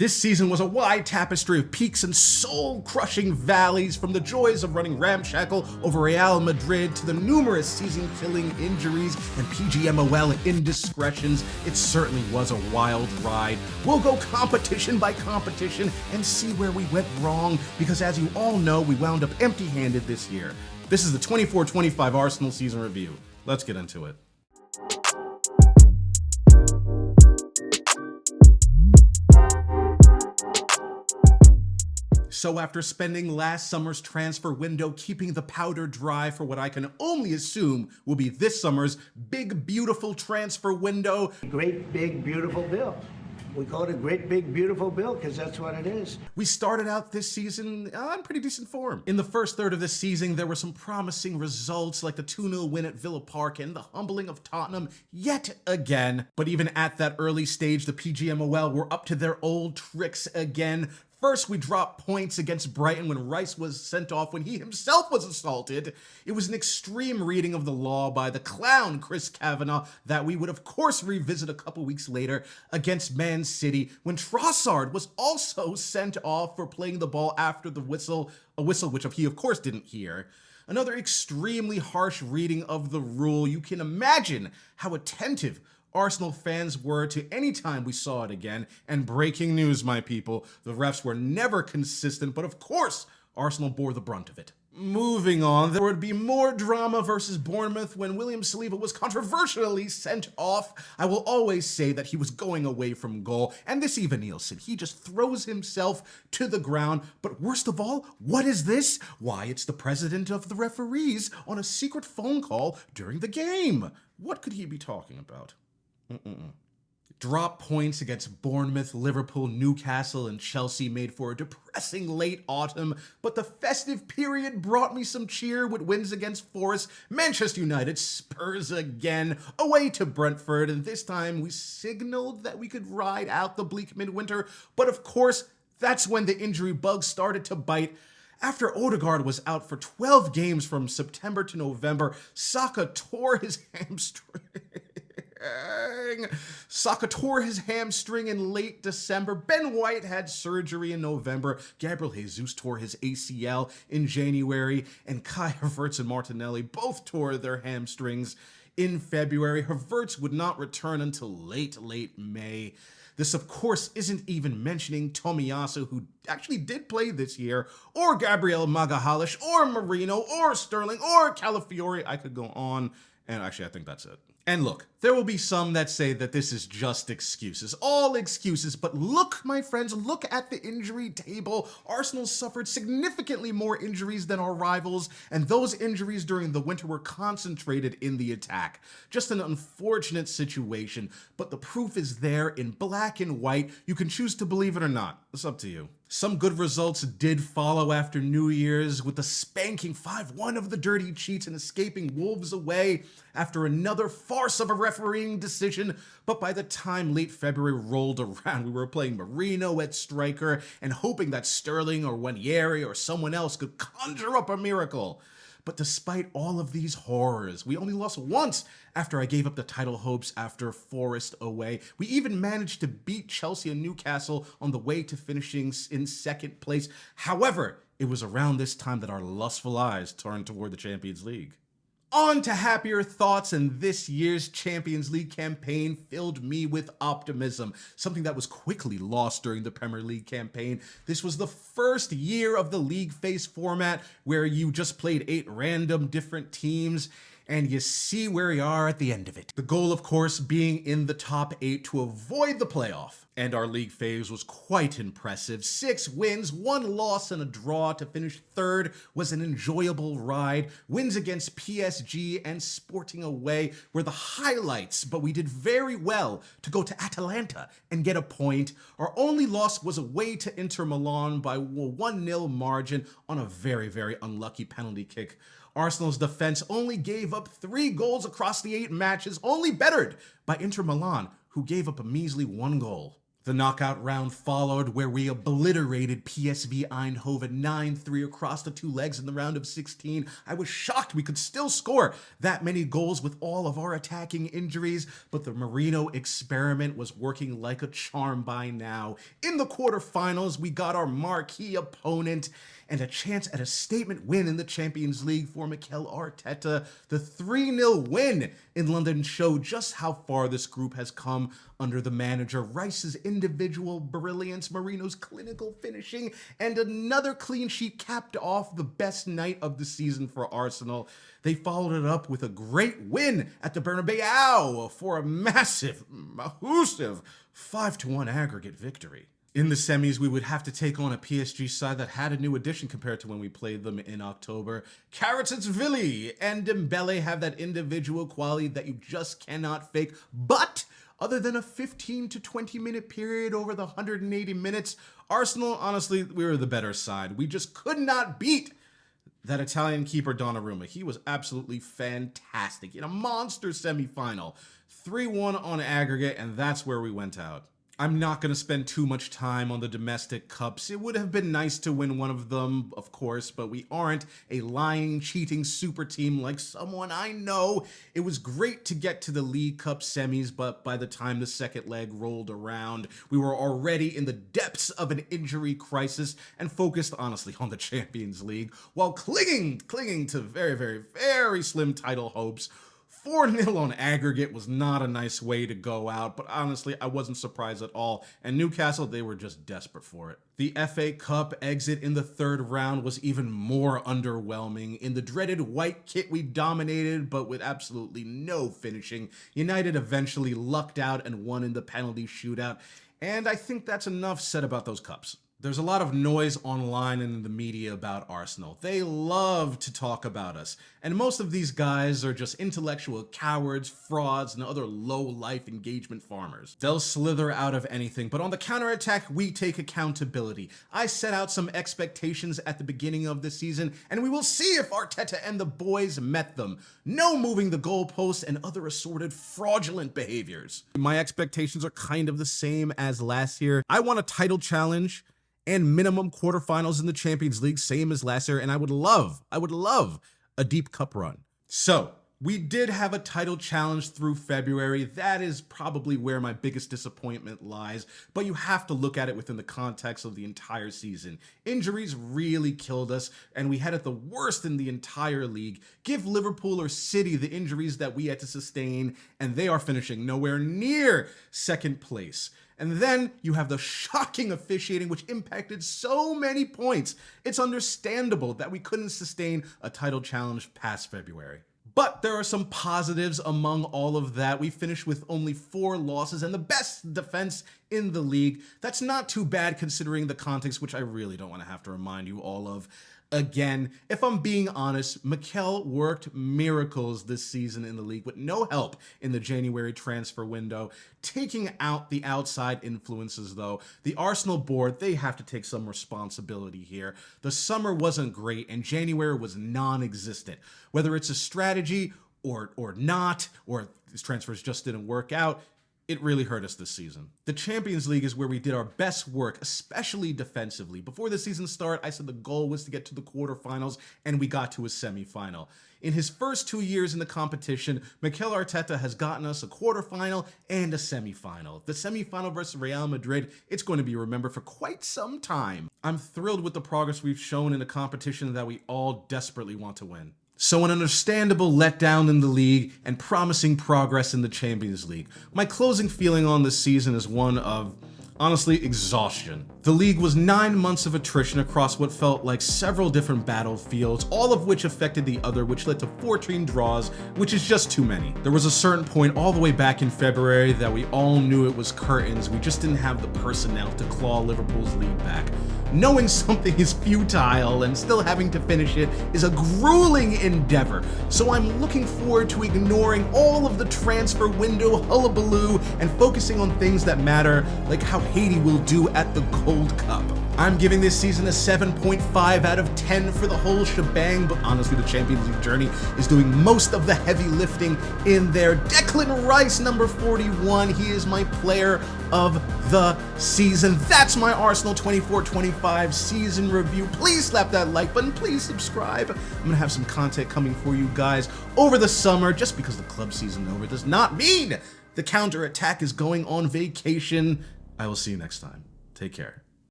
This season was a wide tapestry of peaks and soul-crushing valleys, from the joys of running ramshackle over Real Madrid to the numerous season-killing injuries and PGMOL indiscretions. It certainly was a wild ride. We'll go competition by competition and see where we went wrong, because as you all know, we wound up empty-handed this year. This is the 24-25 Arsenal season review. Let's get into it. So after spending last summer's transfer window keeping the powder dry for what I can only assume will be this summer's big, beautiful transfer window. Great, big, beautiful bill. We call it a great, big, beautiful bill because that's what it is. We started out this season in pretty decent form. In the first third of the season, there were some promising results like the 2-0 win at Villa Park and the humbling of Tottenham yet again. But even at that early stage, the PGMOL were up to their old tricks again. First, we dropped points against Brighton when Rice was sent off when he himself was assaulted. It was an extreme reading of the law by the clown Chris Kavanagh that we would of course revisit a couple weeks later against Man City when Trossard was also sent off for playing the ball after the whistle, a whistle which he of course didn't hear. Another extremely harsh reading of the rule. You can imagine how attentive Arsenal fans were to any time we saw it again. And breaking news, my people, the refs were never consistent, but of course, Arsenal bore the brunt of it. Moving on, there would be more drama versus Bournemouth when William Saliba was controversially sent off. I will always say that he was going away from goal, and this Ivan Nielsen, he just throws himself to the ground. But worst of all, what is this? Why, it's the president of the referees on a secret phone call during the game. What could he be talking about? Drop points against Bournemouth, Liverpool, Newcastle, and Chelsea made for a depressing late autumn, but the festive period brought me some cheer with wins against Forest, Manchester United, Spurs again, away to Brentford, and this time we signaled that we could ride out the bleak midwinter, but of course, that's when the injury bug started to bite. After Odegaard was out for 12 games from September to November, Saka tore his hamstring. Saka tore his hamstring in late December. Ben White had surgery in November. Gabriel Jesus tore his ACL in January. And Kai Havertz and Martinelli both tore their hamstrings in February. Havertz would not return until late May. This, of course, isn't even mentioning Tomiyasu, who actually did play this year, or Gabriel Magalhaes, or Marino, or Sterling, or Calafiori. I could go on, and actually, I think that's it. And look, there will be some that say that this is just excuses, all excuses, but look, my friends, look at the injury table. Arsenal suffered significantly more injuries than our rivals, and those injuries during the winter were concentrated in the attack. Just an unfortunate situation, but the proof is there in black and white. You can choose to believe it or not. It's up to you. Some good results did follow after New Year's, with the spanking 5-1 of the Dirty Cheats and escaping Wolves away after another farce of a refereeing decision. But by the time late February rolled around, we were playing Marino at striker and hoping that Sterling or Wanyeri or someone else could conjure up a miracle. But despite all of these horrors, we only lost once after I gave up the title hopes after Forest away. We even managed to beat Chelsea and Newcastle on the way to finishing in second place. However, it was around this time that our lustful eyes turned toward the Champions League. On to happier thoughts, and this year's Champions League campaign filled me with optimism, something that was quickly lost during the Premier League campaign. This was the first year of the league phase format where you just played 8 random different teams, and you see where we are at the end of it. The goal, of course, being in the top 8 to avoid the playoff. And our league phase was quite impressive. 6 wins, 1 loss, and a draw to finish third was an enjoyable ride. Wins against PSG and Sporting away were the highlights, but we did very well to go to Atalanta and get a point. Our only loss was away to Inter Milan by a 1-0 margin on a very, very unlucky penalty kick. Arsenal's defense only gave up 3 goals across the 8 matches, only bettered by Inter Milan, who gave up a measly 1 goal. The knockout round followed, where we obliterated PSV Eindhoven 9-3 across the two legs in the round of 16. I was shocked we could still score that many goals with all of our attacking injuries, but the Marino experiment was working like a charm by now. In the quarterfinals, we got our marquee opponent and a chance at a statement win in the Champions League for Mikel Arteta. The 3-0 win in London showed just how far this group has come under the manager. Rice's individual brilliance, Marino's clinical finishing, and another clean sheet capped off the best night of the season for Arsenal. They followed it up with a great win at the Bernabeu for a massive 5-1 aggregate victory. In the semis, we would have to take on a PSG side that had a new addition compared to when we played them in October. Kvaratskhelia and Dembele have that individual quality that you just cannot fake. But other than a 15 to 20 minute period over the 180 minutes, Arsenal, honestly, we were the better side. We just could not beat that Italian keeper Donnarumma. He was absolutely fantastic in a monster semifinal. 3-1 on aggregate, and that's where we went out. I'm not going to spend too much time on the domestic cups. It would have been nice to win one of them, of course, but we aren't a lying, cheating super team like someone I know. It was great to get to the League Cup semis, but by the time the second leg rolled around, we were already in the depths of an injury crisis and focused, honestly, on the Champions League, while clinging to very, very, very slim title hopes. 4-0 on aggregate was not a nice way to go out, but honestly, I wasn't surprised at all. And Newcastle, they were just desperate for it. The FA Cup exit in the third round was even more underwhelming. In the dreaded white kit, we dominated, but with absolutely no finishing. United eventually lucked out and won in the penalty shootout. And I think that's enough said about those cups. There's a lot of noise online and in the media about Arsenal. They love to talk about us. And most of these guys are just intellectual cowards, frauds, and other low-life engagement farmers. They'll slither out of anything, but on the counterattack, we take accountability. I set out some expectations at the beginning of the season, and we will see if Arteta and the boys met them. No moving the goalposts and other assorted fraudulent behaviors. My expectations are kind of the same as last year. I want a title challenge and minimum quarterfinals in the Champions League, same as last year, and I would love a deep cup run. So, we did have a title challenge through February. That is probably where my biggest disappointment lies, but you have to look at it within the context of the entire season. Injuries really killed us, and we had it the worst in the entire league. Give Liverpool or City the injuries that we had to sustain, and they are finishing nowhere near second place. And then you have the shocking officiating, which impacted so many points. It's understandable that we couldn't sustain a title challenge past February. But there are some positives among all of that. We finished with only 4 losses and the best defense in the league. That's not too bad considering the context, which I really don't want to have to remind you all of. Again, if I'm being honest, Mikel worked miracles this season in the league with no help in the January transfer window. Taking out the outside influences, though, the Arsenal board, they have to take some responsibility here. The summer wasn't great, and January was non-existent. Whether it's a strategy or not, or these transfers just didn't work out, it really hurt us this season. The Champions League is where we did our best work, especially defensively. Before the season started, I said the goal was to get to the quarterfinals, and we got to a semifinal. In his first 2 years in the competition, Mikel Arteta has gotten us a quarterfinal and a semifinal. The semifinal versus Real Madrid, it's going to be remembered for quite some time. I'm thrilled with the progress we've shown in a competition that we all desperately want to win. So an understandable letdown in the league and promising progress in the Champions League. My closing feeling on this season is one of, honestly, exhaustion. The league was 9 months of attrition across what felt like several different battlefields, all of which affected the other, which led to 14 draws, which is just too many. There was a certain point all the way back in February that we all knew it was curtains. We just didn't have the personnel to claw Liverpool's lead back. Knowing something is futile and still having to finish it is a grueling endeavor. So I'm looking forward to ignoring all of the transfer window hullabaloo and focusing on things that matter, like how Haiti will do at the Gold Cup. I'm giving this season a 7.5 out of 10 for the whole shebang, but honestly the Champions League journey is doing most of the heavy lifting in there. Declan Rice, number 41, he is my player of the season. That's my Arsenal 24-25 season review. Please slap that like button, please subscribe. I'm gonna have some content coming for you guys over the summer. Just because the club season is over does not mean the counterattack is going on vacation. I will see you next time. Take care.